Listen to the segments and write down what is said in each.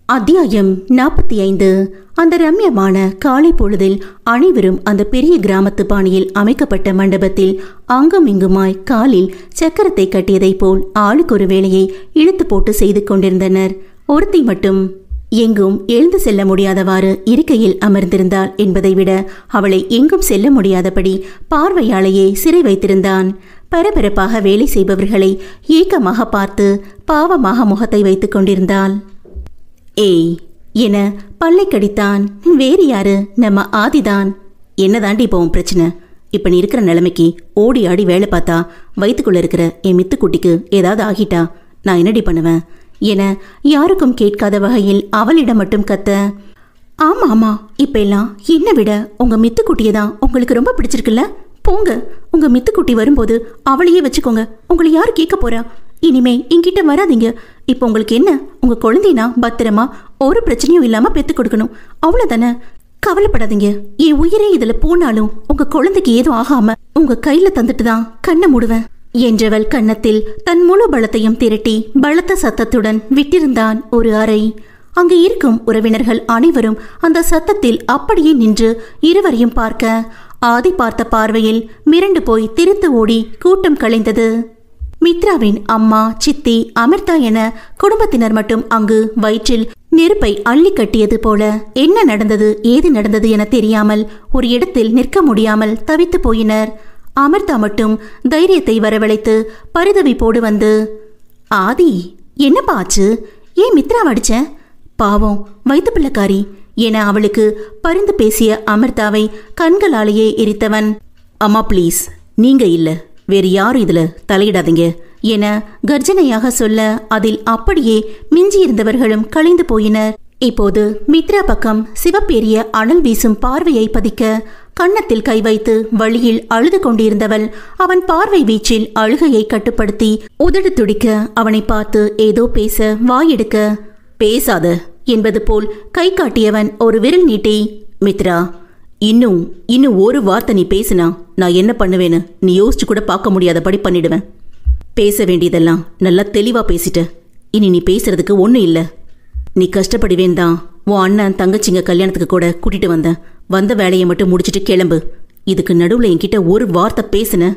அத்தியாயம் 45. அந்த ரம்யமான காலை பொழுதில் அனைவரும் அந்த பெரிய கிராமத்து பாணியில் அமைக்கப்பட்ட மண்டபத்தில் அங்கும் இங்குமாய் காலில் சக்கரத்தை கட்டியதைப் போல் ஆளுக்கு ஒரு வேலையை இழுத்து போட்டு செய்து கொண்டிருந்தனர். ஒருத்தி மட்டும் எங்கும் எழுந்து செல்ல முடியாதவாறு இருக்கையில் அமர்ந்திருந்தாள் என்பதை விட அவளை எங்கும் செல்ல முடியாதபடி பார்வையாலேயே சிறை வைத்திருந்தான். பரபரப்பாக வேலை செய்பவர்களை ஏக்கமாக பார்த்து பாவமாக முகத்தை வைத்துக் கொண்டிருந்தாள். ஏய் என பல்லை கடித்தான். வேறு யாரு, நம்ம ஆதிதான். என்னதாண்டி இப்போ உன் பிரச்சனை? இப்போ நீ இருக்கிற நிலைமைக்கு ஓடி ஆடி வேலை பார்த்தா வயிற்றுக்குள்ள இருக்கிற என் மித்துக்குட்டிக்கு ஏதாவது ஆகிட்டா நான் என்னடி பண்ணுவேன் என யாருக்கும் கேட்காத வகையில் அவளிடம் மட்டும் கத்த. ஆமா ஆமா, இப்ப எல்லாம் என்னை விட உங்க மித்துக்குட்டியை தான் உங்களுக்கு ரொம்ப பிடிச்சிருக்குல்ல. போங்க, உங்க மித்துக்குட்டி வரும்போது அவளையே வச்சுக்கோங்க. உங்களை யாரு கேட்க போறா? இனிமே என்கிட்ட வராதிங்க. இப்போ உங்களுக்கு என்ன, உங்க குழந்தைனா பத்திரமா ஒரு பிரச்சனையும் இல்லாம பெத்து கொடுக்கணும், அவ்வளவுதானே. கவலைப்படாதீங்க. என் உயிரே இதுல போனாலும் உங்க குழந்தைக்கு ஏதும் ஆகாம உங்க கையில தந்துட்டு தான் கண்ணை மூடுவேன் என்றவள் கன்னத்தில் தன் முழு பலத்தையும் திரட்டி பலத்த சத்தத்துடன் விட்டிருந்தான் ஒரு அறை. அங்கு இருக்கும் உறவினர்கள் அனைவரும் அந்த சத்தத்தில் அப்படியே நின்று இருவரையும் பார்க்க, ஆதி பார்த்த பார்வையில் மிரண்டு போய் திரித்து ஓடி கூட்டம் கலைந்தது. மித்ராவின் அம்மா, சித்தி, அமிர்தா என குடும்பத்தினர் மட்டும் அங்கு வயிற்றில் நெருப்பை அள்ளி கட்டியது போல என்ன நடந்தது ஏது நடந்தது என தெரியாமல் ஒரு இடத்தில் நிற்க முடியாமல் தவித்து போயினர். அமிர்தா மட்டும் தைரியத்தை வரவழைத்து பரிதவி போடு வந்து, ஆதி என்னப்பா ஆச்சு? ஏன் மித்ராவை அடிச்ச? பாவம் வயிற்று பிள்ளைக்காரி என அவளுக்கு பரிந்து பேசிய அமிர்தாவை கண்களாலேயே எரித்தவன், அம்மா ப்ளீஸ், நீங்க இல்ல வேறு யாரும் இதுல தலையிடாதீங்க என கர்ஜனையாக சொல்ல அதில் அப்படியே மிஞ்சியிருந்தவர்களும் கலைந்து போயினர். இப்போது மித்ரா பக்கம் சிவப்பேரிய அனல் வீசும் பார்வையை பதிக்க கன்னத்தில் கை வைத்து வழியில் அழுது கொண்டிருந்தவள் அவன் பார்வை வீச்சில் அழுகையை கட்டுப்படுத்தி உதடு துடிக்க அவனை பார்த்து ஏதோ பேச வாயெடுக்க, பேசாத என்பது போல் கை காட்டியவன் ஒரு விரல் நீட்டி, மித்ரா இன்னும் ஒரு வார்த்தை நீ பேசினா நான் என்ன பண்ணுவேன்னு நீ யோசிச்சு கூட பார்க்க முடியாதபடி பண்ணிடுவேன். பேச வேண்டியதெல்லாம் நல்லா தெளிவா பேசிட்ட. இனி நீ பேசுறதுக்கு ஒன்றும் இல்லை. நீ கஷ்டப்படுவேன் தான் உன் அண்ணன் தங்கச்சிங்க கல்யாணத்துக்கு கூட கூட்டிட்டு வந்தேன். வந்த வேலையை மட்டும் முடிச்சுட்டு கிளம்பு. இதுக்கு நடுவில் என்கிட்ட ஒரு வார்த்தை பேசுன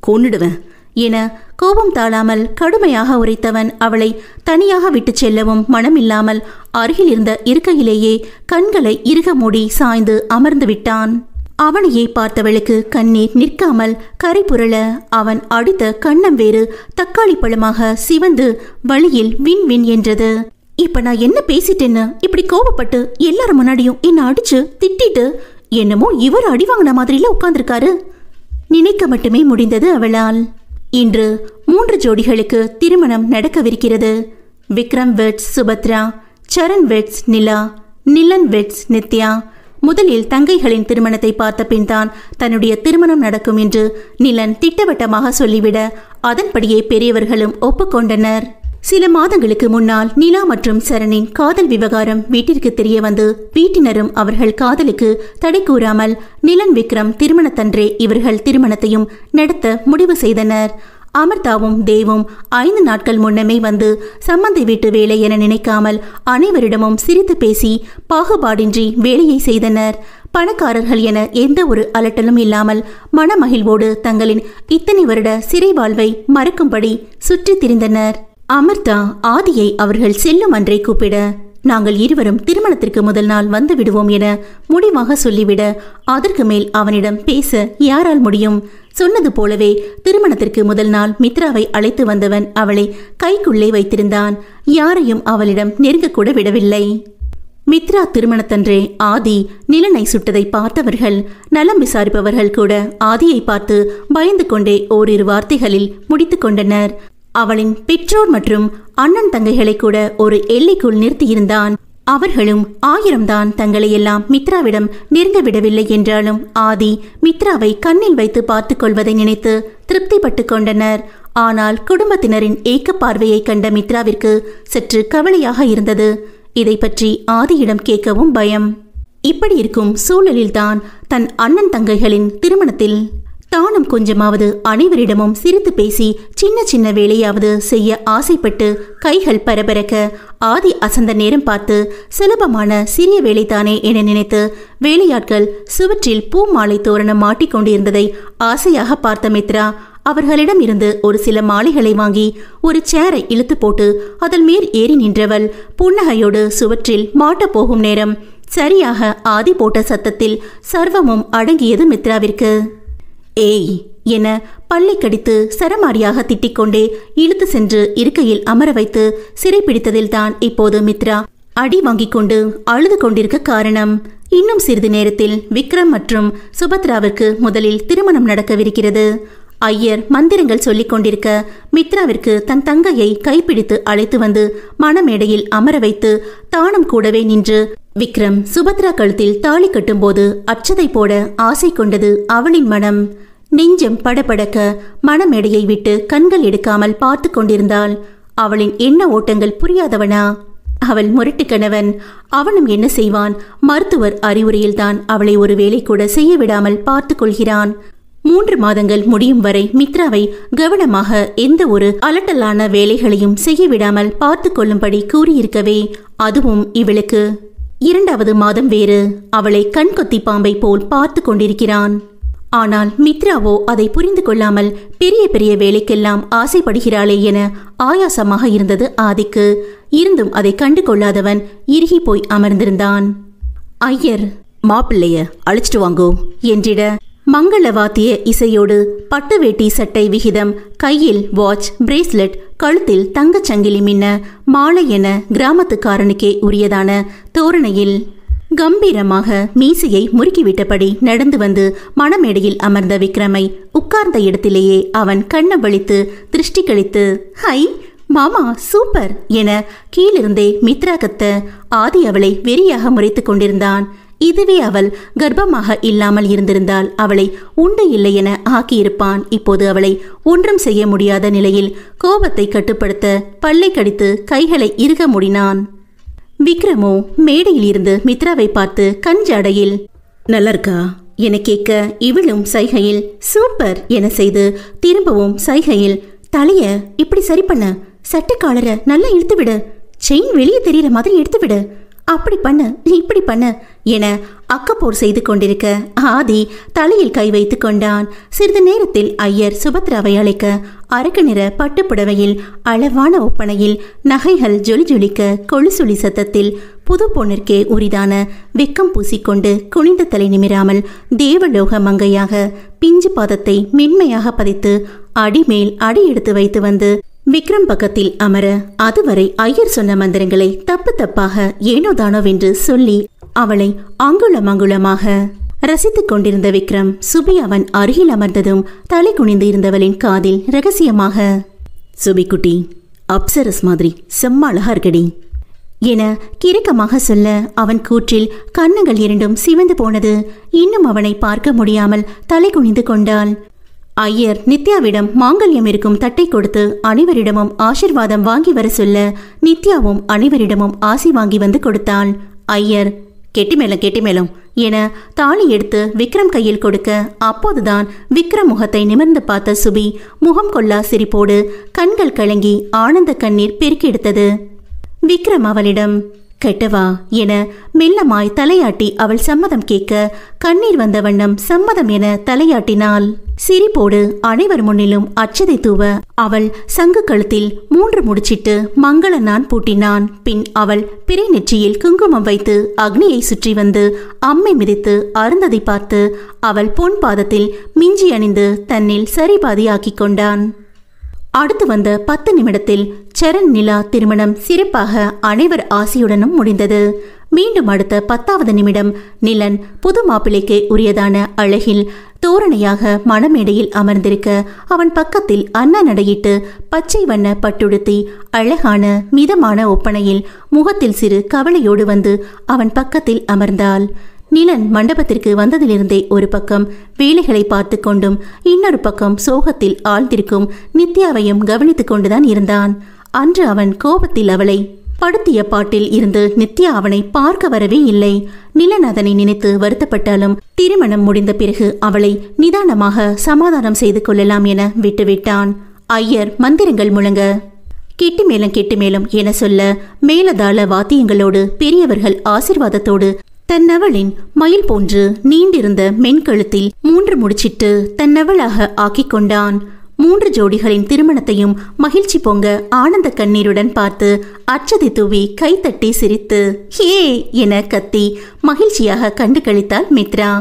கொன்னுடுவேன் என கோபம் தாழாமல் கடுமையாக உரைத்தவன் அவளை தனியாக விட்டு செல்லவும் மனமில்லாமல் அருகில் இருந்த இருக்கையிலேயே கண்களை இறுக மூடி சாய்ந்து அமர்ந்து விட்டான். அவனையே பார்த்தவளுக்கு கண்ணீர் நிற்காமல் கரை புரள அவன் அடித்த கன்னம் வேறு தக்காளி பழமாக சிவந்து வழியில் வின் வின் என்றது. இப்ப நான் என்ன பேசிட்டேன்னு இப்படி கோபப்பட்டு எல்லாரும் முன்னாடியும் என்ன அடிச்சு திட்டிட்டு என்னமோ இவர் அடி வாங்கின மாதிரில உட்கார்ந்துருக்காரு. நினைக்க மட்டுமே முடிந்தது அவளால். இன்று 3 ஜோடிகளுக்கு திருமணம் நடக்கவிருக்கிறது. விக்ரம் வெட்ஸ் சுபத்ரா, சரண் வெட்ஸ் நிலா, நிலன் வெட்ஸ் நித்யா. முதலில் தங்கைகளின் திருமணத்தை பார்த்த பின் தான் தன்னுடைய திருமணம் நடக்கும் என்று நிலன் திட்டவட்டமாக சொல்லிவிட அதன்படியே பெரியவர்களும் ஒப்புக்கொண்டனர். சில மாதங்களுக்கு முன்னால் நிலா மற்றும் சரணின் காதல் விவகாரம் வீட்டிற்கு தெரிய வந்து வீட்டினரும் அவர்கள் காதலுக்கு தடை கூறாமல் நிலன் விக்ரம் திருமணத்தன்றே இவர்கள் திருமணத்தையும் நடத்த முடிவு செய்தனர். அமிர்தாவும் தேவும் 5 நாட்கள் முன்னமே வந்து சம்மந்தி வீட்டு வேலை என நினைக்காமல் அனைவரிடமும் சிரித்து பேசி பாகுபாடின்றி வேலையை செய்தனர். பணக்காரர்கள் என எந்த ஒரு அலட்டலும் இல்லாமல் மனமகிழ்வோடு தங்களின் இத்தனை வருட சிறை வாழ்வை மறக்கும்படி சுற்றி திரிந்தனர். அமிர்தா ஆதியை அவர்கள் செல்லும் அன்றை கூப்பிட, நாங்கள் இருவரும் திருமணத்திற்கு முதல் நாள் வந்து விடுவோம் என முடிவாக சொல்லிவிட அதற்கு மேல் அவனிடம் பேச யாரால் முடியும்? சொன்னது போலவே திருமணத்திற்கு முதல் நாள் மித்ராவை அழைத்து வந்தவன் அவளை கைக்குள்ளே வைத்திருந்தான். யாரையும் அவளிடம் நெருங்கக்கூட விடவில்லை. மித்ரா திருமணத்தன்றே ஆதி நிலனை சுட்டதை பார்த்தவர்கள், நலம் விசாரிப்பவர்கள் கூட ஆதியை பார்த்து பயந்து கொண்டே ஓரிரு வார்த்தைகளில் முடித்து கொண்டனர். அவளின் பெற்றோர் மற்றும் அண்ணன் தங்கைகளை கூட ஒரு எல்லைக்குள் நிறுத்தியிருந்தான். அவர்களும் 1000 தான் தங்களை எல்லாம் மித்ராவிடம் நெருங்க விடவில்லை என்றாலும் ஆதி மித்ராவை கண்ணில் வைத்து பார்த்து கொள்வதை நினைத்து திருப்திப்பட்டு கொண்டனர். ஆனால் குடும்பத்தினரின் ஏக்க பார்வையை கண்ட மித்ராவிற்கு சற்று கவலையாக இருந்தது. இதை பற்றி ஆதியிடம் கேட்கவும் பயம். இப்படி இருக்கும் சூழலில்தான் தன் அண்ணன் தங்கைகளின் திருமணத்தில் தானும் கொஞ்சமாவது அனைவரிடமும் சிரித்து பேசி சின்ன சின்ன வேலையாவது செய்ய ஆசைப்பட்டு கைகள் பரபரக்க ஆதி அசந்த நேரம் பார்த்து சுலபமான சிறிய வேலைதானே என நினைத்து வேலையாட்கள் சுவற்றில் பூ மாலை தோரணம் மாட்டிக்கொண்டிருந்ததை ஆசையாக பார்த்த மித்ரா அவர்களிடம் இருந்து ஒரு சில மாலைகளை வாங்கி ஒரு சேரை இழுத்து போட்டு அதன் மேல் ஏறி நின்றவள் புன்னகையோடு சுவற்றில் மாட்டப் போகும் நேரம் சரியாக ஆதி போட்ட சத்தத்தில் சர்வமும் அடங்கியது மித்ராவிற்கு. ஏய் என பல்லை கடித்து சரமாரியாக திட்டிக்கொண்டே இழுத்து சென்று இருக்கையில் அமர வைத்து சிறைப்பிடித்ததில் தான் இப்போது மித்ரா அடி வாங்கிக் கொண்டு அழுது கொண்டிருக்க காரணம். இன்னும் சிறிது நேரத்தில் விக்ரம் மற்றும் சுபத்ராவிற்கு முதலில் திருமணம் நடக்கவிருக்கிறது. ஐயர் மந்திரங்கள் சொல்லிக் கொண்டிருக்க மித்ராவிற்கு தன் தங்கையை கைப்பிடித்து அழைத்து வந்து மணமேடையில் அமர வைத்து தானும் கூடவே நின்று விக்ரம் சுபத்ரா கழுத்தில் தாலி கட்டும்போது அச்சதை போட ஆசை கொண்டது அவளின் மனம். நெஞ்சம் படபடக்க மணமேடையை விட்டு கண்கள் எடுக்காமல் பார்த்து கொண்டிருந்தாள். அவளின் எண்ண ஓட்டங்கள் புரியாதவனா? அவள் முரட்டு கணவன். அவனும் என்ன செய்வான்? மருத்துவர் அறிவுரையில்தான் அவளை ஒரு வேலை கூட செய்ய விடாமல் பார்த்து கொள்கிறான். 3 மாதங்கள் முடியும் வரை மித்ராவை கவனமாக எந்த ஒரு அலட்டலான வேலைகளையும் செய்ய விடாமல் பார்த்து கொள்ளும்படி கூறியிருக்கவே அதுவும் இவளுக்கு 2வது மாதம் வேறு. அவளை கண்கொத்தி பாம்பை போல் பார்த்து கொண்டிருக்கிறான். ஆனால் மித்ராவோ அதை புரிந்து கொள்ளாமல் பெரிய பெரிய வேலைக்கெல்லாம் ஆசைப்படுகிறாளே என ஆயாசமாக இருந்தது ஆதிக்கு. இருந்தும் அதை கண்டு கொள்ளாதவன் இறுகி போய் அமர்ந்திருந்தான். ஐயர் மாப்பிள்ளைய அழைச்சிட்டு வாங்கோ என்றிட மங்கள வாத்திய இசையோடு பட்டு வேட்டி சட்டை விகிதம், கையில் வாட்ச், பிரேஸ்லெட், கழுத்தில் தங்கச்சங்கிலி மின்ன மாலை என கிராமத்துக்காரனுக்கே உரியதான தோரணையில் கம்பீரமாக மீசையை முறுக்கிவிட்டபடி நடந்து வந்து மணமேடையில் அமர்ந்த விக்ரமை உட்கார்ந்த இடத்திலேயே அவன் கண்ணம் வலித்து திருஷ்டி கழித்து ஹை மாமா சூப்பர் என கீழிருந்தே மித்ரா கத்த ஆதி அவளை வெறியாக முறைத்து கொண்டிருந்தான். இதுவே அவள் கர்ப்பமாக இல்லாமல் இருந்திருந்தால் அவளை உண்டு இல்லை என ஆக்கியிருப்பான். இப்போது அவளை ஒன்றும் செய்ய முடியாத நிலையில் கோபத்தை கட்டுப்படுத்த பல்லை கடித்து கைகளை இறுக மூடினான். விக்ரமோ மேடையில் இருந்து மித்ராவை பார்த்து கஞ்சாடையில் நல்லா இருக்கா என கேட்க இவளும் சைகையில் சூப்பர் என செய்து திரும்பவும் சைகையில் தலைய இப்படி சரி பண்ண, சட்டை காலரை நல்லா இழுத்து விடு, செயின் வெளியே தெரிகிற மாதிரி எடுத்து விடு, அப்படி பண்ண இப்படி பண்ண என அக்கப்போர் செய்து கொண்டிருக்க ஆதி தலையில் கை வைத்து கொண்டான். சிறிது நேரத்தில் ஐயர் சுபத்ராவை அழைக்க அரக்கு நிற பட்டுப்புடவையில் அளவான ஒப்பனையில் நகைகள் ஜொலி ஜொலிக்க கொழுசுளி சத்தத்தில் புது பொண்ணிற்கே உரிதான வெக்கம் பூசிக்கொண்டு குனிந்த தலை நிமிராமல் தேவலோக மங்கையாக பிஞ்சு பாதத்தை மென்மையாக பதித்து அடிமேல் அடி எடுத்து வைத்து வந்து விக்ரம் பக்கத்தில் அமர அதுவரை ஐயர் சொன்ன மந்திரங்களை தப்பு தப்பாக ஏனோதானோவென்று சொல்லி அவளை அங்குளம் அங்குளமாக ரசித்துக் கொண்டிருந்த விக்ரம் சுபி அவன் அருகில் அமர்ந்ததும் தலை குனிந்து இருந்தவளின் காதில் ரகசியமாக சுபி குட்டி அப்சரஸ் மாதிரி செம்ம அழகா இருக்கடி என கிறுக்கமாக சொல்ல அவன் கூற்றில் கன்னங்கள் இரண்டும் சிவந்து போனது. இன்னும் அவனை பார்க்க முடியாமல் தலை குனிந்து கொண்டாள். ஐயர் நித்யாவிடம் மாங்கல்யம் இருக்கும் தட்டை கொடுத்து அனைவரிடமும் ஆசிர்வாதம் வாங்கி வர சொல்ல நித்யாவும் அனைவரிடமும் ஆசி வாங்கி வந்து கொடுத்தாள். ஐயர் கெட்டிமேளம் என தாலி எடுத்து விக்ரம் கையில் கொடுக்க அப்போதுதான் விக்ரம் முகத்தை நிமிர்ந்து பார்த்த சுபி முகம் கொள்ளா சிரிப்போடு கண்கள் கலங்கி ஆனந்த கண்ணீர் பெருக்கெடுத்தது. விக்ரம் அவளிடம் கெட்டவா என மெல்லமாய் தலையாட்டி அவள் சம்மதம் கேட்க கண்ணீர் வந்த வண்ணம் சம்மதம் என தலையாட்டினாள். சிரிப்போடு அனைவர் முன்னிலும் அச்சதை தூவ அவள் சங்கு கழுத்தில் 3 முடிச்சிட்டு மங்கள நான் பூட்டினான். பின் அவள் பிறை நெற்றியில் குங்குமம் வைத்து அக்னியை சுற்றி வந்து அம்மை மிதித்து அருந்ததை பார்த்து அவள் பொன் பாதத்தில் மிஞ்சி அணிந்து தன்னில் சரிபாதியாக்கி கொண்டான். அடுத்து வந்த 10 நிமிடத்தில் சரண் நிலா திருமணம் சிறப்பாக அனைவர் ஆசியுடனும் முடிந்தது. மீண்டும் அடுத்த 10வது நிமிடம் நிலன் புது மாப்பிள்ளைக்கு உரியதான அழகில் தோரணையாக மணமேடையில் அமர்ந்திருக்க அவன் பக்கத்தில் அண்ணா நடையிட்டு பச்சை வண்ண பட்டுடுத்தி அழகான மிதமான ஒப்பனையில் முகத்தில் சிறு கவலையோடு வந்து அவன் பக்கத்தில் அமர்ந்தாள். நிலன் மண்டபத்திற்கு வந்ததிலிருந்தே ஒரு பக்கம் வேலைகளை பார்த்து கொண்டும் இன்னொரு பக்கம் சோகத்தில் ஆழ்ந்திருக்கும் நித்யாவையும் கவனித்துக் கொண்டுதான் இருந்தான். அன்று அவன் கோபத்தில் அவளை படுத்திய பாட்டில் இருந்து நித்யா அவனை பார்க்க வரவே இல்லை. நிலன் அதனை நினைத்து வருத்தப்பட்டாலும் திருமணம் முடிந்த பிறகு அவளை நிதானமாக சமாதானம் செய்து கொள்ளலாம் என விட்டுவிட்டான். ஐயர் மந்திரங்கள் முழங்க கெட்டி மேலும் என சொல்ல மேலதாள வாத்தியங்களோடு பெரியவர்கள் ஆசிர்வாதத்தோடு தன்னவளின் மயில் போன்று நீண்டிருந்த மென்கழுத்தில் 3 முடிச்சிட்டு தன்னவளாக ஆக்கிக் கொண்டான். 3 ஜோடிகளின் திருமணத்தையும் மகிழ்ச்சி பொங்க ஆனந்த கண்ணீருடன் பார்த்து அச்சதை தூவி கைத்தட்டி சிரித்து ஹே என கத்தி மகிழ்ச்சியாக கண்டு கழித்தாள் மித்ரா.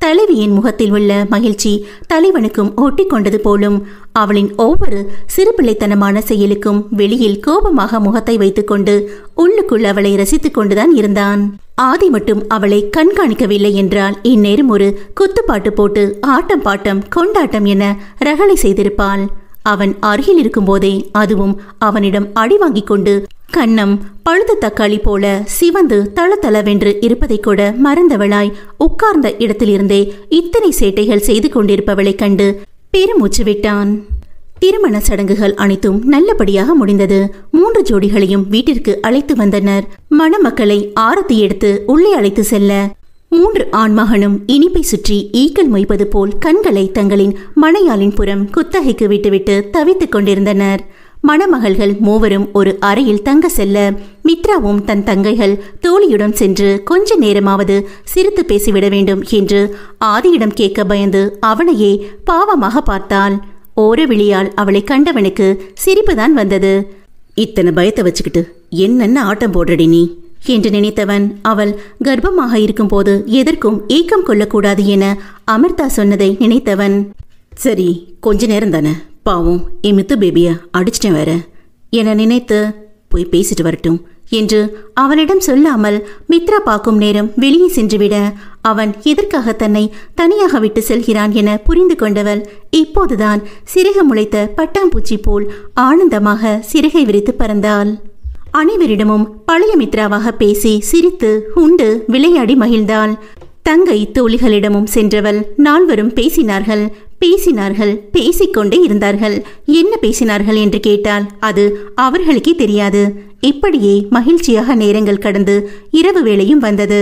தலைவியின் முகத்தில் உள்ள மகிழ்ச்சி தலைவனுக்கும் ஒட்டி கொண்டது போலும். அவளின் ஒவ்வொரு சிறுபிள்ளைத்தனமான செயலுக்கும் வெளியில் கோபமாக முகத்தை வைத்துக்கொண்டு உள்ளுக்குள் அவளை ரசித்துக் கொண்டுதான் இருந்தான். ஆதி மட்டும் அவளை கண்காணிக்கவில்லை என்றால் இந்நேரம் ஒரு குத்துப்பாட்டு போட்டு ஆட்டம் பாட்டம் கொண்டாட்டம் என ரகளை செய்திருப்பாள். அவன் அருகில் இருக்கும் போதே அதுவும் அவனிடம் அடி வாங்கிக் கொண்டு கன்னம் பழுத்த தக்காளி போல சிவந்து தளதளவென்று இருப்பதை கூட மறந்தவளாய் உட்கார்ந்த இடத்திலிருந்தே இத்தனை சேட்டைகள் செய்து கொண்டிருப்பவளை கண்டு பெருமூச்சு விட்டான். திருமண சடங்குகள் அனைத்தும் நல்லபடியாக முடிந்தது. 3 ஜோடிகளையும் வீட்டிற்கு அழைத்து வந்தனர். மணமக்களை ஆரத்தி எடுத்து உள்ளே அழைத்து செல்ல 3 ஆண்மகனும் இனிப்பை சுற்றி ஈக்கள் மொய்ப்பது போல் கண்களை தங்களின் மனையாளின் புறம் குத்தகைக்கு விட்டுவிட்டு தவித்துக் கொண்டிருந்தனர். மணமகள்கள் மூவரும் ஒரு அறையில் தங்க செல்ல மித்ராவும் தன் தங்கைகள் தோழியுடன் சென்று கொஞ்ச நேரமாவது சிரித்து பேசிவிட வேண்டும் என்று ஆதியிடம் கேட்க பயந்து அவனையே பாவமாக பார்த்தாள். ஓர விழியால் அவளை கண்டவனுக்கு சிரிப்புதான் வந்தது. இத்தனை பயத்தை வச்சுக்கிட்டு என்னென்ன ஆட்டம் போடுறடி நீ என்று நினைத்தவன் அவள் கர்ப்பமாக இருக்கும் போது எதற்கும் ஏக்கம் கொள்ளக்கூடாது என அமிர்தா சொன்னதை நினைத்தவன் சரி கொஞ்ச நேரம் தானே பாவம் என் மித்து பேபிய அடிச்சிட்டேன் வேற என நினைத்து போய் பேசிட்டு வரட்டும் என்று அவனிடம் சொல்லாமல் மித்ரா பார்க்கும் நேரம் வெளியே சென்றுவிட அவன் எதற்காக தன்னை தனியாக விட்டு செல்கிறான் என புரிந்து கொண்டவள் இப்போதுதான் சிறகு முளைத்த பட்டாம்பூச்சி போல் ஆனந்தமாக சிறகை விரித்து பறந்தாள். அனைவரிடமும் பழைய மித்ராவாக பேசி சிரித்து உண்டு விளையாடி மகிழ்ந்தாள். தங்கை தோழிகளிடமும் சென்றவள் நால்வரும் பேசிக்கொண்டே இருந்தார்கள். என்ன பேசினார்கள் என்று கேட்டால் அது அவர்களுக்கே தெரியாது. இப்படியே மகிழ்ச்சியாக நேரங்கள் கடந்து இரவு வேளையும் வந்தது.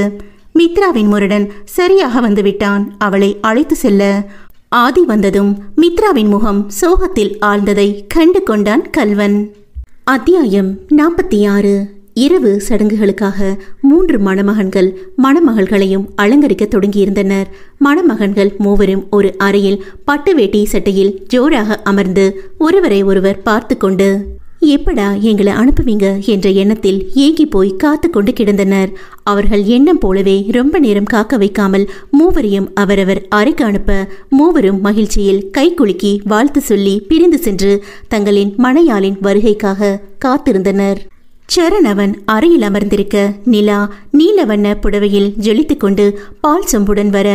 மித்ராவின் முரடன் சரியாக வந்துவிட்டான் அவளை அழைத்து செல்ல. ஆதி வந்ததும் மித்ராவின் முகம் சோகத்தில் ஆழ்ந்ததை கண்டு கொண்டான் கல்வன். அத்தியாயம் 46. இரவு சடங்குகளுக்காக 3 மணமகன்கள் மணமகள்களையும் அலங்கரிக்க தொடங்கியிருந்தனர். மணமகன்கள் மூவரும் ஒரு அறையில் பட்டு வேட்டி சட்டையில் ஜோராக அமர்ந்து ஒருவரை ஒருவர் பார்த்து கொண்டு எப்படா எங்களை அனுப்புவீங்க என்ற எண்ணத்தில் ஏங்கி போய் காத்து கொண்டு கிடந்தனர். அவர்கள் எண்ணம் போலவே ரொம்ப நேரம் காக்க வைக்காமல் மூவரையும் அவரவர் அறைக்கு அனுப்ப மூவரும் மகிழ்ச்சியில் கை குலுக்கி வாழ்த்து சொல்லி பிரிந்து சென்று தங்களின் மனையாளின் வருகைக்காக காத்திருந்தனர். சரண் அவன் அறையில் அமர்ந்திருக்க நிலா நீலவண்ண புடவையில் ஜொலித்து கொண்டு பால் சொம்புடன் வர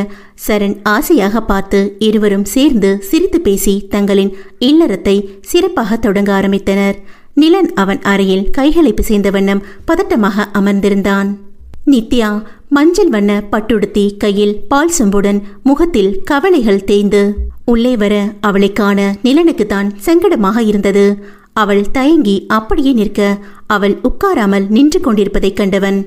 சரண் ஆசையாக பார்த்து இருவரும் சேர்ந்து சிரித்து பேசி தங்களின் இல்லறத்தை சிறப்பாக தொடங்க ஆரம்பித்தனர். நிலன் அவன் அறையில் கைகளை பிசைந்த வண்ணம் பதட்டமாக அமர்ந்திருந்தான். நித்யா மஞ்சள் வண்ண பட்டுடுத்தி கையில் பால் சொம்புடன் முகத்தில் கவலைகள் தேய்ந்து உள்ளே வர அவளை காண நிலனுக்குத்தான் சங்கடமாக இருந்தது. அவள் தயங்கி அப்படியே நிற்க அவள் உட்காராமல் நின்று கொண்டிருப்பதைக் கண்டவன்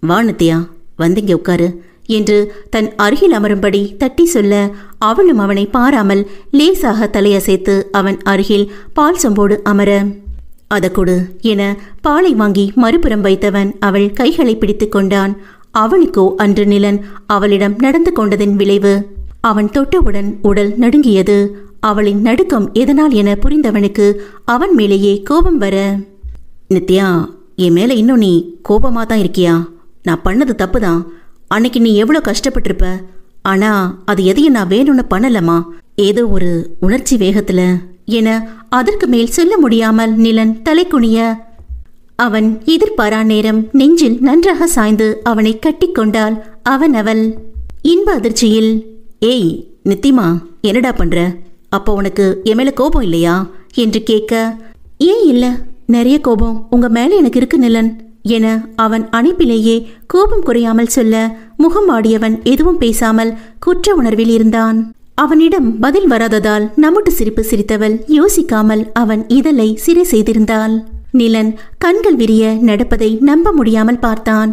வா நித்யா வந்திங்க உட்காரு என்று தன் அருகில் அமரும்படி தட்டி சொல்ல அவளும் அவனை பாராமல் லேசாக தலையசைத்து அவன் அருகில் பால் சொம்போடு அமர அத கொடு என பாலை வாங்கி மறுபுறம் வைத்தவன் அவள் கைகளை பிடித்து கொண்டான். அவளுக்கோ அன்று நிலன் அவளிடம் நடந்து கொண்டதின் விளைவு அவன் தொட்டவுடன் உடல் நடுங்கியது. அவளின் நடுக்கம் எதனால் என புரிந்தவனுக்கு அவன் மேலேயே கோபம் வர நித்யா என் மேல இன்னும் நீ கோபமா தான் இருக்கியா? நான் பண்ணது தப்புதான். அன்னைக்கு நீ எவ்வளோ கஷ்டப்பட்டிருப்ப. ஆனா அது எதையும் நான் வேணும்னு பண்ணலமா, ஏதோ ஒரு உணர்ச்சி வேகத்துல என அதற்கு மேல் சொல்ல முடியாமல் நிலன் தலை குனிய அவன் எதிர்பாரா நேரம் நெஞ்சில் நன்றாக சாய்ந்து அவனை கட்டி கொண்டாள். அவள் இன்ப அதிர்ச்சியில் ஏய் நித்திமா என்னடா பண்ற? அப்போ உனக்கு என் மேல கோபம் இல்லையா என்று கேட்க ஏன் இல்ல, நிறைய கோபம் உங்க மேல எனக்கு இருக்கு நிலன் என அவன் அணைப்பிலேயே கோபம் குறையாமல் சொல்ல முகம் ஆடியவன் எதுவும் பேசாமல் குற்ற உணர்வில் இருந்தான். அவனிடம் பதில் வராததால் நம்முட்டு சிரிப்பு சிரித்தவள் யோசிக்காமல் அவன் இதழை சிறை செய்திருந்தாள். நிலன் கண்கள் விரிய நடப்பதை நம்ப முடியாமல் பார்த்தான்.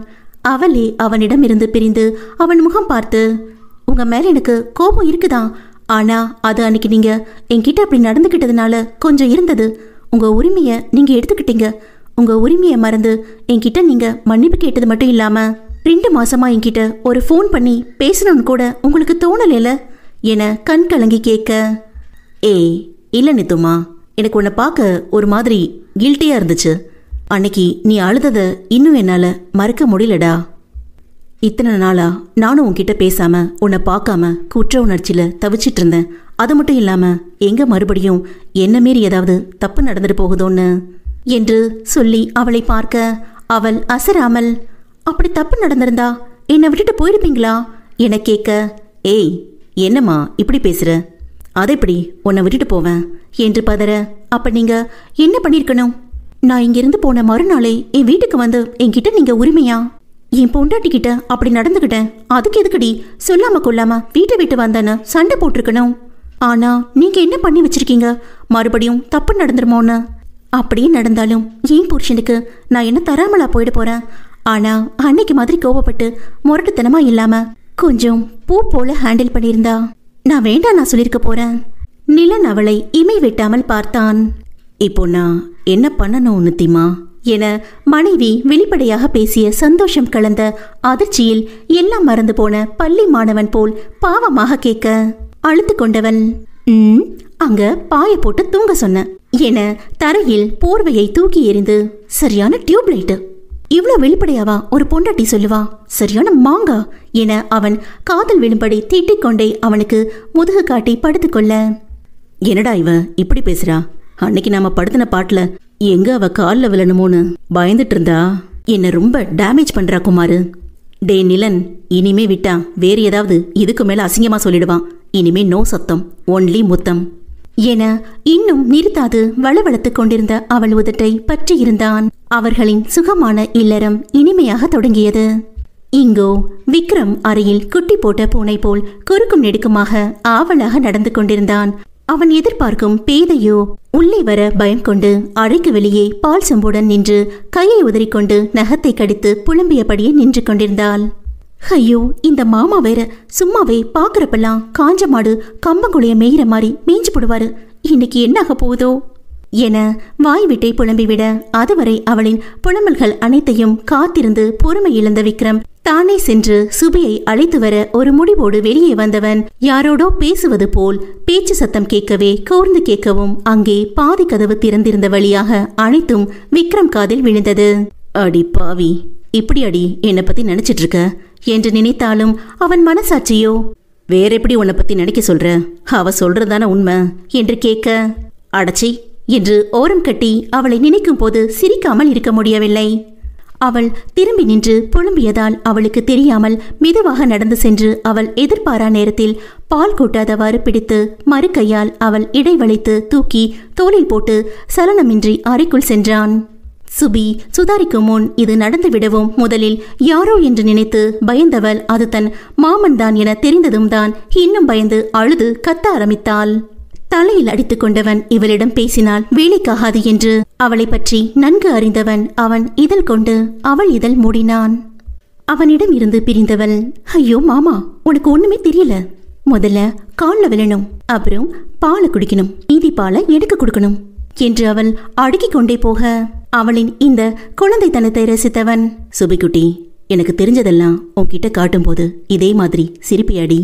அவளே அவனிடமிருந்து பிரிந்து அவன் முகம் பார்த்து, உங்க மேல எனக்கு கோபம் இருக்குதான், ஆனா அது அன்னைக்கு நீங்க என்கிட்ட அப்படி நடந்துகிட்டதுனால கொஞ்சம் இருந்தது. உங்க உரிமையை நீங்க எடுத்துக்கிட்டீங்க. உங்க உரிமையை மறந்து என்கிட்ட நீங்க மன்னிப்பு கேட்டது மட்டும் இல்லாம 2 மாசமா என்கிட்ட ஒரு ஃபோன் பண்ணி பேசணும்னு கூட உங்களுக்கு தோணலைல என கண் கலங்கி கேட்க, ஏய் இல்லை நித்துமா, எனக்கு உன்னை பார்க்க ஒரு மாதிரி கில்ட்டியா இருந்துச்சு. அன்னைக்கு நீ அழுததை இன்னும் என்னால மறக்க முடியலடா. இத்தனை நாளா நானும் உன்கிட்ட பேசாம உன்னை பார்க்காம குற்ற உணர்ச்சியில தவிச்சிட்டு இருந்தேன். அது மட்டும் இல்லாம எங்க மறுபடியும் என்ன மீறி ஏதாவது தப்பு நடந்துட்டு போகுதோன்னு என்று சொல்லி அவளை பார்க்க அவள் அசராமல், அப்படி தப்பு நடந்திருந்தா என்னை விட்டுட்டு போயிருப்பீங்களா என கேட்க, ஏய் என்னம்மா இப்படி பேசுற, அதை எப்படி உன்னை விட்டுட்டு போவேன் என்று பதற, அப்ப நீங்க என்ன பண்ணிருக்கணும்? நான் இங்கிருந்து போன மறுநாளே என் வீட்டுக்கு வந்து என்கிட்ட நீங்க உரிமையா என் பொண்டாட்டிக்கிட்ட அப்படி நடந்துக்கிட்டேன், அதுக்கு எதுக்கடி சொல்லாம கொள்ளாம வீட்டை விட்டு வந்தேன்னு சண்டை போட்டிருக்கணும். ஆனா நீங்க என்ன பண்ணி வச்சிருக்கீங்க, மறுபடியும் தப்பு நடந்துருமோன்னு. அப்படியே நடந்தாலும் ஏன் புருஷனுக்கு நான் என்ன தராமலா போயிட போறேன். ஆனா அன்னைக்கு மாதிரி கோபப்பட்டு முரட்டுத்தனமா இல்லாம கொஞ்சம் பூ போல ஹேண்டில் பண்ணியிருந்தா நான் வேண்டாம் நான் சொல்லியிருக்க போறேன். நிலன் அவளை இமை வெட்டாமல் பார்த்தான். இப்போ நான் என்ன பண்ணணும் நித்திமா என மனைவி வெளிப்படையாக பேசிய சந்தோஷம் கலந்த அதிர்ச்சியில் எல்லாம் மறந்து போன பள்ளி மாணவன் போல் பாவமாக கேட்க, அழுத்து கொண்டவன், அங்க பாய போட்டு தூங்க சொன்ன என தரையில் போர்வையை தூக்கி எறிந்து, சரியான டியூப்லைட், இவ்வளவு வெளிப்படையாவா ஒரு பொண்டாட்டி சொல்லுவா, சரியான மாங்கா என அவன் காதல் விழும்படி தீட்டிக்கொண்டே அவனுக்கு முதுகு காட்டி படுத்துக்கொள்ள, என்னடா இவ இப்படி பேசுறா, அன்னைக்கு நாம படுத்தின பாட்டுல எங்க அவ காலில் விழணுமோன்னு பயந்துட்டு இருந்தா என்ன ரொம்ப டேமேஜ் பண்றா குமாரு. டே நிலன், இனிமே விட்டா வேறு ஏதாவது இதுக்கு மேல அசிங்கமா சொல்லிடுவான். இனிமே நோ சத்தம், ஒன்லி முத்தம் என இன்னும் நிறுத்தாது வளவளத்துக் கொண்டிருந்த அவள் உதட்டை பற்றி இருந்தான். அவர்களின் சுகமான இல்லறம் இனிமையாக தொடங்கியது. இங்கோ விக்ரம் அறையில் குட்டி போட்ட பூனை போல் குறுக்கும் நெடுக்குமாக ஆவலாக நடந்து கொண்டிருந்தான். அவன் எதிர்பார்க்கும் பேதையோ உள்ளே வர பயம் கொண்டு அறைக்கு வெளியே பால் சொம்புடன் நின்று கையை உதறிக்கொண்டு நகத்தை கடித்து புலம்பியபடியே நின்று கொண்டிருந்தாள். ஐயோ, இந்த மாமா வேற சும்மாவே பாக்குறப்பெல்லாம் காஞ்ச மாடு கம்பங்குளைய மேயிற மாதிரி மேய்ஞ்சு போடுவாரு, இன்னைக்கு என்ன ஆக போகுதோ என வாய் விட்டே புலம்பிவிட, அதுவரை அவளின் புலம்பல்கள் அனைத்தையும் காத்திருந்து பொறுமை இழந்த விக்ரம் தானே சென்று சுபியை அழைத்து வர ஒரு முடிவோடு வெளியே வந்தவன் யாரோடோ பேசுவது போல் பேச்சு சத்தம் கேட்கவே கூர்ந்து கேட்கவும் அங்கே பாதி கதவு திறந்திருந்த வழியாக அனைத்தும் விக்ரம் காதில் விழுந்தது. அடி பாவி, இப்படி அடி என்னை பத்தி நினைச்சிட்டு இருக்க என்று நினைத்தாலும் அவன் மனசாட்சியோ வேற எப்படி உன்னை பத்தி நினைக்க சொல்ற, அவ சொல்றதான உண்மை என்று கேட்க, அடச்சி என்று ஓரம் கட்டி அவளை நினைக்கும் போது சிரிக்காமல் இருக்க முடியவில்லை. அவள் திரும்பி நின்று புலம்பியதால் அவளுக்கு தெரியாமல் மெதுவாக நடந்து சென்று அவள் எதிர்பாரா நேரத்தில் பால் கூட்டாதவாறு பிடித்து மறு கையால் அவள் இடைவளைத்து தூக்கி தோளில் போட்டு சலனமின்றி அறைக்குள் சென்றான். சுபி சுதாரிக்கும் முன் இது நடந்துவிடவும் முதலில் யாரோ என்று நினைத்து பயந்தவள் அது தன் மாமன் தான் என தெரிந்ததும் தான் இன்னும் பயந்து அழுது கத்த ஆரம்பித்தாள். தலையில் அடித்துக் கொண்டவன் இவளிடம் பேசினால் வேலைக்காகாது என்று அவளை பற்றி நன்கு அறிந்தவன் அவன் இதழ் கொண்டு அவள் இதழ் மூடினான். அவனிடம் இருந்து பிரிந்தவள், ஐயோ மாமா, உனக்கு ஒண்ணுமே தெரியல, முதல்ல கால்ல விழணும், அப்புறம் பாலை குடிக்கணும், மீதி பாலை எடுக்க கொடுக்கணும் என்று அவள் அடுக்கிக் கொண்டே போக அவளின் இந்த குழந்தைத்தனத்தை ரசித்தவன், சுபிக்குட்டி, எனக்கு தெரிஞ்சதெல்லாம் உன்கிட்ட காட்டும் போது இதே மாதிரி சிரிப்பியாடி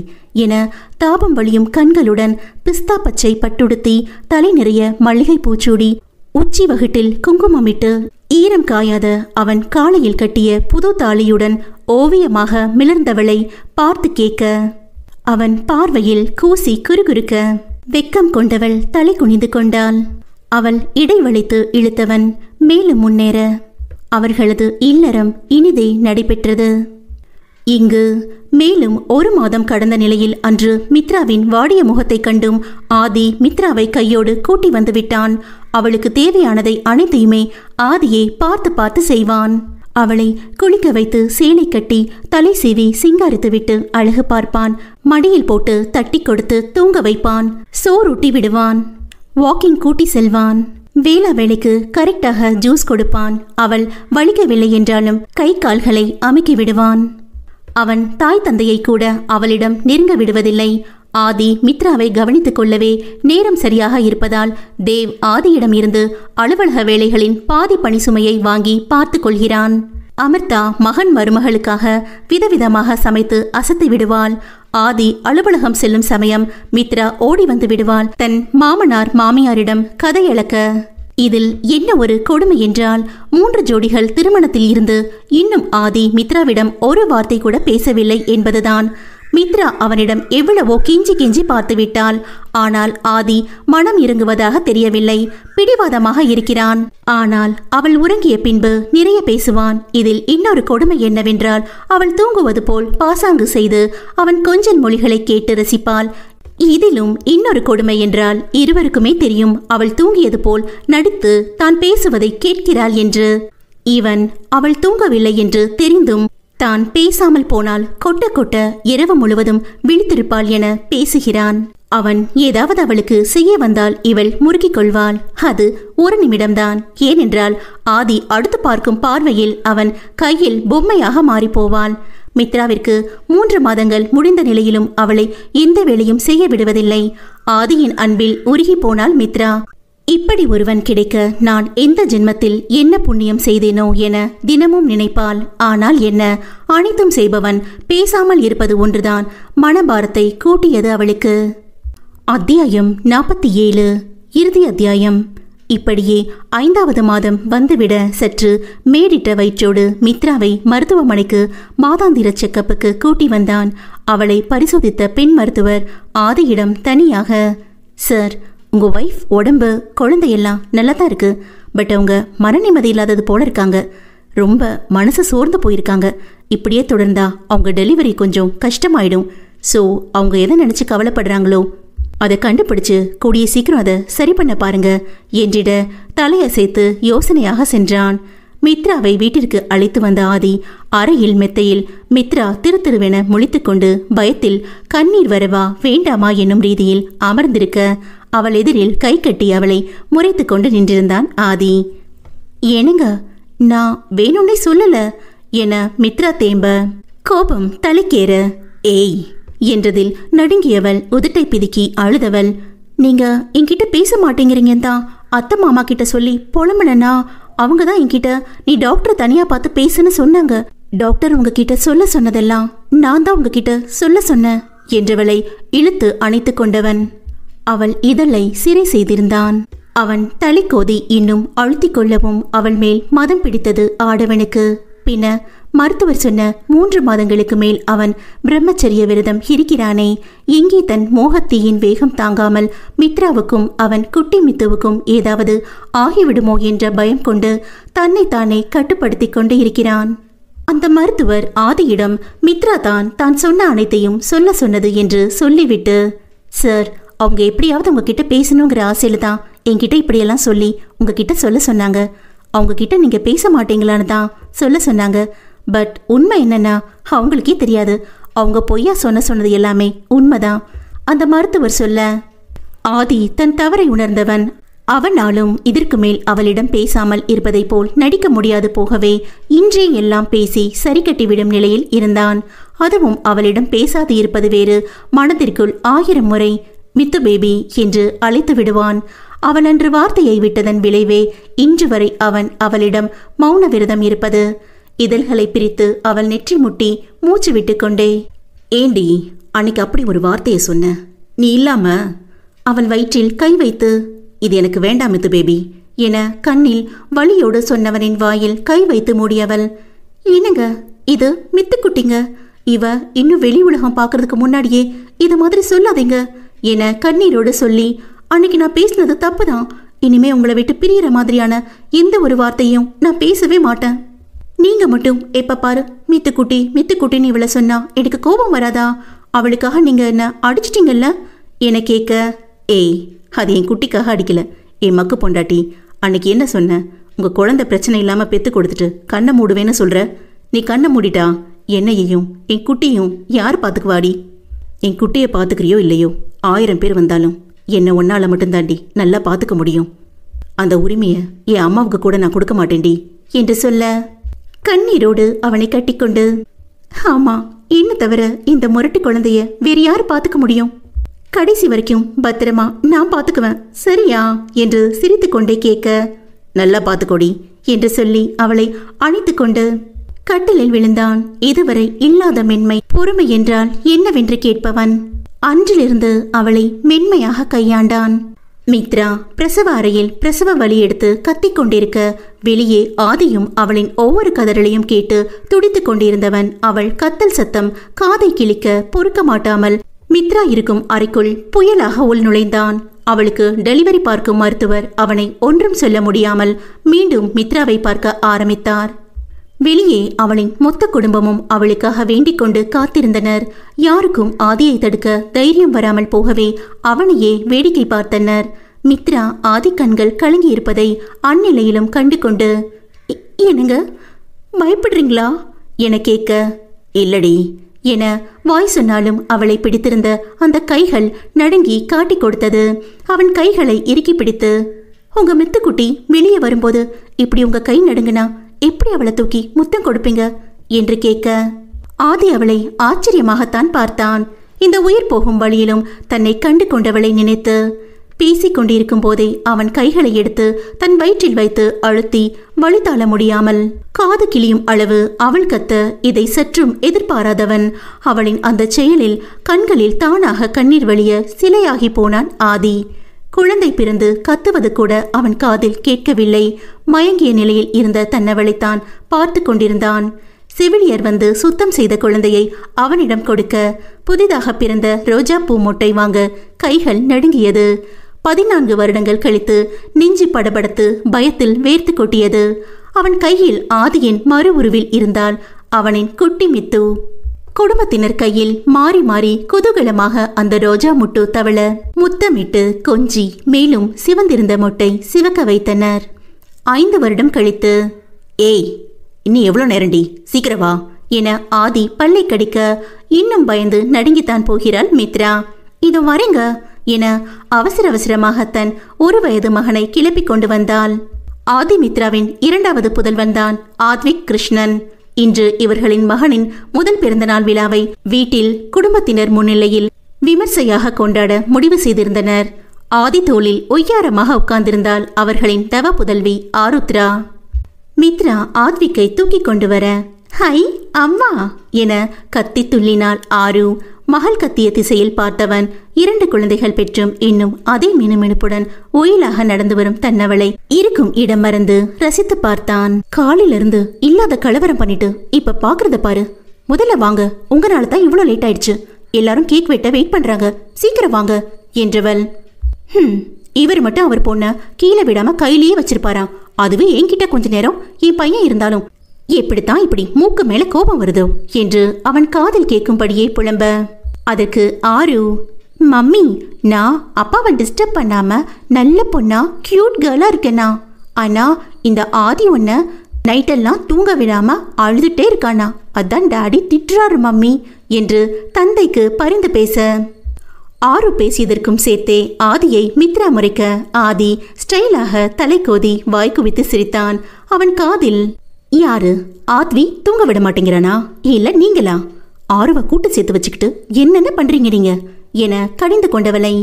என தாபம் வழியும் கண்களுடன் பிஸ்தா பச்சை பட்டுடுத்தி தலை நிறைய மல்லிகை பூச்சூடி உச்சி வகிட்டில் குங்குமமிட்டு ஈரம் காயாத அவன் காலையில் கட்டிய புது தாலியுடன் ஓவியமாக மிளர்ந்தவளை பார்த்து கேட்க, அவன் பார்வையில் கூசி குறுகுறுக்க வெக்கம் கொண்டவள் தலை குனிந்து கொண்டாள். அவள் இடைவளைத்து இழுத்தவன் மேலும் முன்னேற அவர்களது இல்லறம் இனிதே நடைபெற்றது. இங்கு மேலும் 1 மாதம் கடந்த நிலையில் அன்று மித்ராவின் வாடிய முகத்தை கண்டும் ஆதி மித்ராவை கையோடு கூட்டி வந்து விட்டான். அவளுக்கு தேவையானதை அனைத்தையுமே ஆதியே பார்த்து பார்த்து செய்வான். அவளை குளிக்க வைத்து சேலை கட்டி தலை சீவி சிங்காரித்து விட்டு அழகு பார்ப்பான். மடியில் போட்டு தட்டி கொடுத்து தூங்க வைப்பான். சோறூட்டி விடுவான். வாக்கிங் கூட்டி செல்வான். வேளா வேளைக்கு கரெக்டாக ஜூஸ் கொடுப்பான். அவள் வலிக்கவில்லை என்றாலும் கை கால்களை அமுக்கி விடுவான். அவன் தாய் தந்தையை கூட அவளிடம் நெருங்க விடுவதில்லை. ஆதி மித்ராவை கவனித்துக் கொள்ளவே நேரம் சரியாக இருப்பதால் தேவ் ஆதியிடம் இருந்து அலுவலக வேலைகளின் பாதி பணி சுமையை வாங்கி பார்த்து கொள்கிறான். அமிர்தா மகன் மருமகளுக்காக விதவிதமாக சமைத்து அசத்தி விடுவாள். ஆதி அலுவலகம் செல்லும் சமயம் மித்ரா ஓடி வந்து விடுவாள் தன் மாமனார் மாமியாரிடம் கதையளக்க. இதில் என்ன ஒரு கொடுமை என்றால் 3 ஜோடிகள் திருமணத்தில் இருந்து இன்னும் ஆதி மித்ராவிடம் ஒரு வார்த்தை கூட பேசவில்லை என்பதுதான். மித்ரா அவனிடம் எவ்வளவோ கெஞ்சி கெஞ்சி பார்த்துவிட்டாள். ஆனால் ஆதி மனம் இறங்குவதாக தெரியவில்லை. பிடிவாதமாக இருக்கிறான். ஆனால் அவள் உறங்கிய பின்பு நிறைய பேசுவான். இதில் இன்னொரு கொடுமை என்னவென்றால் அவள் தூங்குவது போல் பாசாங்கு செய்து அவன் கொஞ்சல் மொழிகளை கேட்டு ரசிப்பாள். இதிலும் இன்னொரு கொடுமை என்றால் இருவருக்குமே தெரியும் அவள் தூங்கியது போல் நடித்து தான் பேசுவதை கேட்கிறாள் என்று. இவன் அவள் தூங்கவில்லை என்று தெரிந்தும் தான் பேசாமல் போனால் கொட்ட கொட்ட இரவு முழுவதும் விழித்திருப்பாள் என பேசுகிறான். அவன் ஏதாவது அவளுக்கு செய்ய வந்தால் இவள் முறுக்கிக் கொள்வாள். அது ஒரு நிமிடம்தான். ஏனென்றால் ஆதி அடுத்து பார்க்கும் பார்வையில் அவன் கையில் பொம்மையாக மாறிப்போவாள். மித்ராவிற்கு 3 மாதங்கள் முடிந்த நிலையிலும் அவளை எந்த வேலையும் செய்ய விடுவதில்லை. ஆதியின் அன்பில் உருகி போனாள் மித்ரா. இப்படி ஒருவன் கிடைக்க நான் எந்த ஜென்மத்தில் என்ன புண்ணியம் செய்தேனோ என தினமும் நினைப்பாள். ஆனால் என்ன, அனைத்தும் செய்பவன் பேசாமல் இருப்பது ஒன்றுதான் மனபாரத்தை கூட்டியது அவளுக்கு. அத்தியாயம் 47 இறுதி அத்தியாயம். இப்படியே 5வது மாதம் வந்துவிட சற்று மேடிட்ட வயிற்றோடு மித்ராவை மருத்துவமனைக்கு மாதாந்திர செக்கப்புக்கு கூட்டி வந்தான். அவளை பரிசோதித்த பெண் மருத்துவர் ஆதியிடம் தனியாக, சார், உங்க ஒய்ஃப் உடம்பு குழந்தையெல்லாம் நல்லா தான் இருக்கு. பட் அவங்க மன நிம்மதி இல்லாதது போல இருக்காங்க. ரொம்ப மனசு சோர்ந்து போயிருக்காங்க. இப்படியே தொடர்ந்தா அவங்க டெலிவரி கொஞ்சம் கஷ்டமாயிடும். ஸோ அவங்க எதை நினைச்சு கவலைப்படுறாங்களோ அதை கண்டுபிடிச்சு கூடிய சீக்கிரம் அதை சரி பண்ண பாருங்க என்றிட தலையசைத்து யோசனையாக சென்றான். மித்ராவை வீட்டிற்கு அழைத்து வந்த ஆதி அறையில் மெத்தையில் மித்ரா திருத்திருவென முழித்துக்கொண்டு பயத்தில் கண்ணீர் வரவா வேண்டாமா என்னும் ரீதியில் அமர்ந்திருக்க அவள் எதிரில் கை கட்டி அவளை முறைத்து கொண்டு நின்றிருந்தான் ஆதி. ஏனுங்க, நான் வேணும்னே சொல்லல என மித்ரா தேம்ப கோபம் தலைக்கேற, ஏய் என்றதில் நடுங்கியவள் உதட்டை பிதுக்கி அழுதவள், நீங்க என்கிட்ட பேச மாட்டேங்கிறீங்க தான் அத்தை மாமா கிட்ட சொல்லி புலம்புனா அவங்க தான் என்கிட்ட நீ டாக்டர் தனியா பார்த்து பேசுன்னு சொன்னாங்க. டாக்டர் உங்ககிட்ட சொல்ல சொன்னதெல்லாம் நான் தான் உங்ககிட்ட சொல்ல சொன்னேன் என்றவளை இழுத்து அணைத்து கொண்டவன் அவள் இதழை சிறை செய்திருந்தான். அவன் தலைக்கோதி இன்னும் அழுத்தி கொள்ளவும் அவள் மேல் மதம் பிடித்தது ஆடவனுக்கு. பின்ன மருத்துவர் சொன்ன 3 மாதங்களுக்கு மேல் அவன் பிரம்மச்சரிய விரதம் இருக்கிறானே. எங்கே தன் மோகத்தீயின் வேகம் தாங்காமல் மித்ராவுக்கும் அவன் குட்டி மித்துவுக்கும் ஏதாவது ஆகிவிடுமோ என்ற பயம் கொண்டு தன்னைத்தானே கட்டுப்படுத்தி கொண்டு இருக்கிறான். அந்த மருத்துவர் ஆதியிடம் மித்ரா தான் சொன்ன அனைத்தையும் சொல்ல சொன்னது என்று சொல்லிவிட்டு, சார், அவங்க எப்படியாவது உங்ககிட்ட பேசணுங்கிற ஆசையில தான் என்கிட்ட இப்படியெல்லாம் சொல்லி உங்ககிட்ட சொல்ல சொன்னாங்க. அவங்க கிட்ட நீங்க பேச மாட்டீங்களான்னு தான் சொல்ல சொன்னாங்க. பட் உண்மை என்னன்னா அவங்களுக்கே தெரியாது. அவங்க பொய்யா சொன்னது எல்லாமே உண்மைதான். அந்த மருத்துவர் சொல்ல ஆதி தன் தவறை உணர்ந்தவன். அவனாலும் இதற்கு மேல் அவளிடம் பேசாமல் இருப்பதை போல் நடிக்க முடியாது போகவே இன்றே எல்லாம் பேசி சரி கட்டிவிடும் நிலையில் இருந்தான். அதுவும் அவளிடம் பேசாது இருப்பது வேறு. மனதிற்குள் 1000 முறை மித்து பேபி என்று அழைத்து விடுவான். அவள் அன்று வார்த்தையை விட்டதன் விளைவே இன்று வரை அவன் அவளிடம் மௌன விரதம் இருப்பது. இதழ்களை பிரித்து அவள் நெற்றி முட்டி மூச்சு விட்டு கொண்டே, ஏண்டி அன்னைக்கு அப்படி ஒரு வார்த்தையை சொன்ன? நீ இல்லாம அவள் வயிற்றில் கை வைத்து, இது எனக்கு வேண்டாம் மித்து பேபி என கண்ணில் வலியோடு சொன்னவனின் வாயில் கை வைத்து மூடியவள், என்னங்க இது மித்துக்குட்டிங்க, இவ இன்னும் வெளி உலகம் பார்க்கறதுக்கு முன்னாடியே இது மாதிரி சொல்லாதீங்க என கண்ணீரோடு சொல்லி, அன்னைக்கு நான் பேசினது தப்புதான். இனிமே உங்களை விட்டு பிரியற மாதிரியான எந்த ஒரு வார்த்தையும் நான் பேசவே மாட்டேன். நீங்க மட்டும் எப்ப பாரு மித்துக்குட்டின்னு இவளை சொன்னா எனக்கு கோபம் வராதா? அவளுக்காக நீங்க என்ன அடிச்சிட்டீங்கல்ல என கேட்க, ஏய், அது என் குட்டிக்காக அடிக்கல, என் மக்கு பொண்டாட்டி. அன்னைக்கு என்ன சொன்ன? உங்க குழந்தை பிரச்சனை இல்லாம பெத்து கொடுத்துட்டு கண்ணை மூடுவேன்னு சொல்ற. நீ கண்ணை மூடிட்டா என்னையையும் என் குட்டியும் யார் பாத்துக்குவாடி? என் குட்டியை பாத்துக்கிறியோ இல்லையோ, 1000 பேர் வந்தாலும் என்னை ஒன்னால மட்டும் தாண்டி நல்லா பாத்துக்க முடியும். அந்த உரிமையை என் அம்மாவுக்கு கூட நான் கொடுக்க மாட்டேன்டி என்று சொல்ல கண்ணீரோடு அவனை கட்டிக்கொண்டு, ஆமா, என்ன தவிர இந்த முரட்டு குழந்தைய வேறு யாரு பார்த்துக்க முடியும்? கடைசி வரைக்கும் பத்திரமா நான் பார்த்துக்குவேன், சரியா என்று சிரித்து கொண்டே கேட்க, நல்லா பார்த்துக்கோடி என்று சொல்லி அவளை அணைத்து கொண்டு கட்டிலில் விழுந்தான். இதுவரை இல்லாத மென்மை, பொறுமை என்றால் என்னவென்று கேட்பவன். அன்றிலிருந்து அவளை மென்மையாக கையாண்டான். மித்ரா பிரசவ அறையில் பிரசவ வலி எடுத்து கத்திக் கொண்டிருக்க வெளியே ஆதியும் அவளின் ஒவ்வொரு கதறலையும் கேட்டு துடித்துக் கொண்டிருந்தவன் அவள் கத்தல் சத்தம் காதை கிழிக்க பொறுக்க மாட்டாமல் மித்ரா இருக்கும் அறைக்குள் புயலாக உள் நுழைந்தான். அவளுக்கு டெலிவரி பார்க்கும் மருத்துவர் அவனை ஒன்றும் சொல்ல முடியாமல் மீண்டும் மித்ராவை பார்க்க ஆரம்பித்தார். வெளியே அவளின் மொத்த குடும்பமும் அவளுக்காக வேண்டிக் கொண்டு காத்திருந்தனர். யாருக்கும் ஆதியை தடுக்க தைரியம் வராமல் போகவே அவனையே வேடிக்கை பார்த்தனர். மித்ரா ஆதி கண்கள் கலங்கி இருப்பதை அந்நிலையிலும் கண்டு கொண்டு, என்னங்க பயப்படுறீங்களா என கேட்க, இல்லடி என வாய் சொன்னாலும் அவளை பிடித்திருந்த அந்த கைகள் நடுங்கி காட்டி கொடுத்தது. அவன் கைகளை இறுக்கி பிடித்து, உங்க மித்துக்குட்டி வெளியே வரும்போது இப்படி உங்க கை நடுங்குனா எப்படி அவளை தூக்கி முத்தம் கொடுப்பீங்க என்று கேட்க ஆதி அவளை ஆச்சரியமாகத்தான் பார்த்தான். இந்த உயிர் போகும் வழியிலும் தன்னை கண்டு கொண்டவளை நினைத்து பேசிக் கொண்டிருக்கும் போதே அவன் கைகளை எடுத்து தன் வயிற்றில் வைத்து அழுத்தி வழி தாழ முடியாமல் காது கிளியும் அளவு அவள் கத்த இதை சற்றும் எதிர்பாராதவன் அவளின் அந்த செயலில் கண்களில் தானாக கண்ணீர் வழிய சிலையாகி போனான் ஆதி. குழந்தை பிறந்து கத்துவது கூட அவன் காதில் கேட்கவில்லை. மயங்கிய நிலையில் இருந்த தன்னவளைத்தான் பார்த்து கொண்டிருந்தான். செவிலியர் வந்து சுத்தம் செய்த குழந்தையை அவனிடம் கொடுக்க புதிதாக பிறந்த ரோஜா பூ மொட்டை வாங்க கைகள் நடுங்கியது. 14 வருடங்கள் கழித்து நெஞ்சு படபடத்து பயத்தில் வேர்த்து கொட்டியது. அவன் கையில் ஆதியின் மறு உருவில் இருந்தால் அவனின் குட்டி மித்து. குடும்பத்தினர் கையில் மாறி மாறி குதூகலமாக அந்த ரோஜா முட்டு தவள முத்தமிட்டு கொஞ்சி மேலும் சிவந்திருந்த மொட்டை சிவக்க வைத்தனர். 5 வருடம் கழித்து, ஏய் இன்னும் எவ்வளோ நேரண்டி, சீக்கிரவா என ஆதி பல்லை கடிக்க இன்னும் பயந்து நடுங்கித்தான் போகிறாள் மித்ரா. இதோ வரேங்க என அவசர அவசரமாக தன் 1 வயது மகனை கிளப்பி கொண்டு வந்தாள். ஆதி மித்ராவின் 2வது புதல்வன்தான் ஆத்விக் கிருஷ்ணன். இன்று இவர்களின் மகனின் முதல் பிறந்தநாள் விழாவை வீட்டில் குடும்பத்தினர் முன்னிலையில் விமர்சையாக கொண்டாட முடிவு செய்திருந்தனர். ஆதி தோளில் ஒய்யாரமாக உட்கார்ந்திருந்தால் அவர்களின் தவ புதல்வி ஆருத்ரா. மித்ரா ஆத்விக்கை தூக்கி கொண்டு வர, ஹை அம்மா என கத்தி துள்ளினாள் ஆரு. மகள் கத்திய திசையில் பார்த்தவன் 2 குழந்தைகள் பெற்றும் இன்னும் அதே மினுமினுப்புடன் ஒயிலாக நடந்து வரும் தன்னவளை இருக்கும் இடம் மறந்து ரசித்து பார்த்தான். காலிலிருந்து இல்லாத கலவரம் பண்ணிட்டு இப்ப பாக்குறத பாரு. முதல்ல வாங்க, உங்களால தான் இவ்வளவு லேட் ஆயிடுச்சு. எல்லாரும் கேக் வெட்ட வெயிட் பண்றாங்க, சீக்கிரம் வாங்க என்றவள். இவர் மட்டும் அவர் பொண்ண கீழே விடாம கையிலேயே வச்சிருப்பாராம். அதுவே என்கிட்ட கொஞ்ச நேரம் என் பையன் இருந்தாலும் எப்படித்தான் இப்படி மூக்கு மேல கோபம் வருதோ என்று அவன் காதில் கேட்கும்படியே புலம்ப. அதற்கு ஆரு, மம்மி நான் அப்பாவை டிஸ்டர்ப் பண்ணாம நல்ல பொண்ணா கியூட் கேர்லா இருக்கேனா, ஆனா இந்த ஆதி ஒன்ன நைட்டெல்லாம் தூங்க விடாம அழுதுட்டே இருக்கானா, அதான் டாடி திட்டுறாரு மம்மி என்று தந்தைக்கு பரிந்து பேச ஆரு பேசியதற்கும் சேர்த்தே ஆதியை மித்ரா முறைக்க ஆதி ஸ்டைலாக தலை கோதி வாய் குவித்து சிரித்தான். அவன் காதில், யாரு ஆத்வி தூங்க விட மாட்டேங்கிறானா இல்ல நீங்களா? ஆருவ கூட்டு சேர்த்து வச்சுக்கிட்டு என்னென்ன பண்றீங்க நீங்க என கடிந்து கொண்டவளை,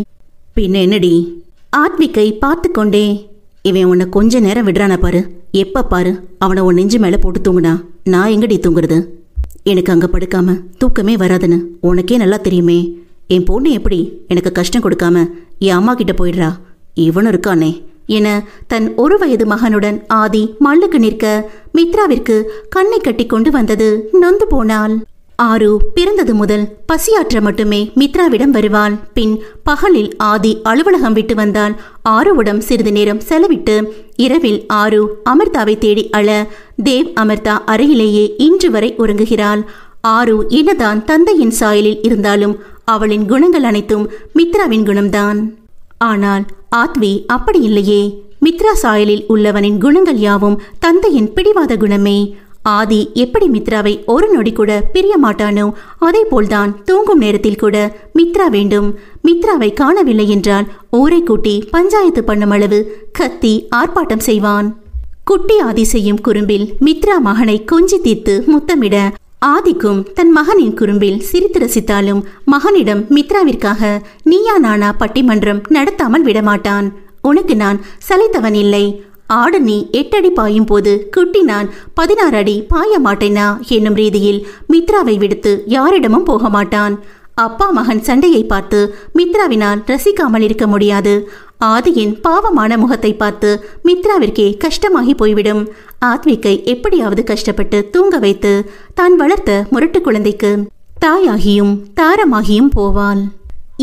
பின்ன என்னடி ஆத்விக்கை பார்த்து கொண்டே, இவன் உன்னை கொஞ்ச நேரம் விடுறானா பாரு, எப்ப பாரு அவனை உன் நெஞ்சு மேல போட்டு தூங்குனா நான் எங்கடி தூங்குறது? எனக்கு அங்க படுக்காம தூக்கமே வராதுன்னு உனக்கே நல்லா தெரியுமே. என் பொண்ணு எப்படி எனக்கு கஷ்டம் கொடுக்காம என் அம்மா கிட்ட போயிடுறா, இவனும் இருக்கானே என தன் 1 வயது மகனுடன் ஆதி மல்லுக்கு நிற்க மித்ராவிற்கு கண்ணை கட்டி கொண்டு வந்தது. நொந்து போனாள். ஆரு பிறந்தது முதல் பசியாற்ற மட்டுமே மித்ராவிடம் வருவாள். பின் பகலில் ஆதி அலுவலகம் விட்டு வந்தால் ஆருவிடம் சிறிது நேரம் செலவிட்டு இரவில் ஆரு அமிர்தாவை தேடி அழ தேவ் அமிர்தா அருகிலேயே இன்று வரை உறங்குகிறாள். ஆரு என்னதான் தந்தையின் சாயலில் இருந்தாலும் அவளின் குணங்கள் அனைத்தும் மித்ராவின் குணம்தான். ஆனால் ஆத்வி அப்படி இல்லையே. மித்ரா சாயலில் உள்ளவனின் குணங்கள் யாவும் தந்தையின் பிடிவாத குணமே. ஆதி எப்படி மித்ராவை ஒரு நொடி கூட பிரிய மாட்டானோ அதே போல்தான் தூங்கும் நேரத்தில் கூட மித்ரா வேண்டும். மித்ராவை காணவில்லை என்றால் ஊரை கூட்டி பஞ்சாயத்து பண்ணும் அளவு கத்தி ஆர்ப்பாட்டம் செய்வான். குட்டி ஆதி செய்யும் குறும்பில் மித்ரா மகனை கொஞ்சி தீர்த்து முத்தமிட ஆதிக்கும் தன் மகனின் குறும்பில் சிரித்து ரசித்தாலும் மகனிடம் மித்ராவிற்காக நீயா நானா பட்டிமன்றம் நடத்தாமல் விடமாட்டான். உனக்கு நான் சளைத்தவன் இல்லை. ஆடு நீ 8 அடி பாயும் போது குட்டி நான் 16 அடி பாய மாட்டேனா என்னும் ரீதியில் மித்ராவை விடுத்து யாரிடமும் போக மாட்டான். அப்பா மகன் சண்டையை பார்த்து மித்ராவினால் ரசிக்காமல் இருக்க முடியாது. ஆதியின் பாவமான முகத்தை பார்த்து மித்ராவிற்கே கஷ்டமாகி போய்விடும். ஆத்விக்கை எப்படியாவது கஷ்டப்பட்டு தூங்க வைத்து தான் வளர்த்த முரட்டு குழந்தைக்கு தாயாகியும் தாரமாகியும் போவாள்.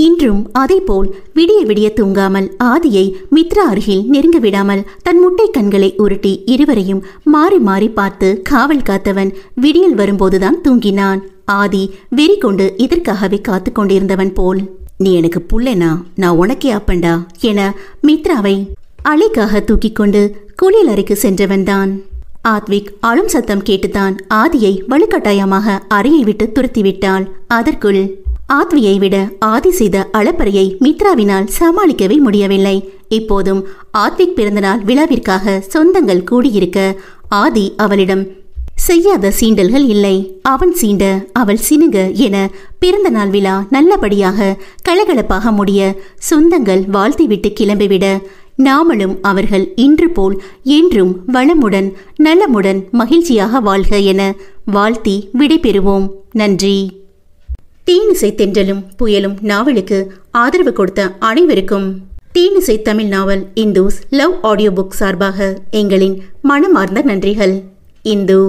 இன்றும் அதேபோல் விடிய விடிய தூங்காமல் ஆதியை மித்ரா அருகில் நெருங்க விடாமல் தன் முட்டை கண்களை உருட்டி இருவரையும் மாறி மாறி பார்த்து காவல் காத்தவன் விடியல் வரும்போதுதான் தூங்கினான். ஆதி வெறி கொண்டு இதற்காகவே காத்து கொண்டிருந்தவன் போல், நீ எனக்கு புள்ளனா, நான் உனக்கே அப்பண்டா என மித்ராவை அலைக்காக தூக்கி கொண்டு குளியல் அறைக்கு சென்றவன்தான். ஆத்விக் அழும் சத்தம் கேட்டுத்தான் ஆதியை வலுக்கட்டாயமாக அறையை விட்டு துரத்திவிட்டாள். அதற்குள் ஆத்வியை விட ஆதி செய்த அளப்பறையை மித்ராவினால் சமாளிக்கவே முடியவில்லை. இப்போதும் ஆத்விக் பிறந்தநாள் விழாவிற்காக சொந்தங்கள் கூடியிருக்க ஆதி அவளிடம் செய்யாத சீண்டல்கள் இல்லை. அவன் சீண்ட அவள் சினுங்க என பிறந்த நாள் விழா நல்லபடியாக கலகலப்பாக முடிய சொந்தங்கள் வாழ்த்திவிட்டு கிளம்பிவிட நாமளும் அவர்கள் இன்று போல் என்றும் வளமுடன் நலமுடன் மகிழ்ச்சியாக வாழ்க என வாழ்த்தி விடைபெறுவோம். நன்றி. தீனிசை தென்றலும் புயலும் நாவலுக்கு ஆதரவு கொடுத்த அனைவருக்கும் தீனிசை தமிழ் நாவல் இந்துஸ் லவ் ஆடியோ புக் சார்பாக எங்களின் மனமார்ந்த நன்றிகள். இந்து.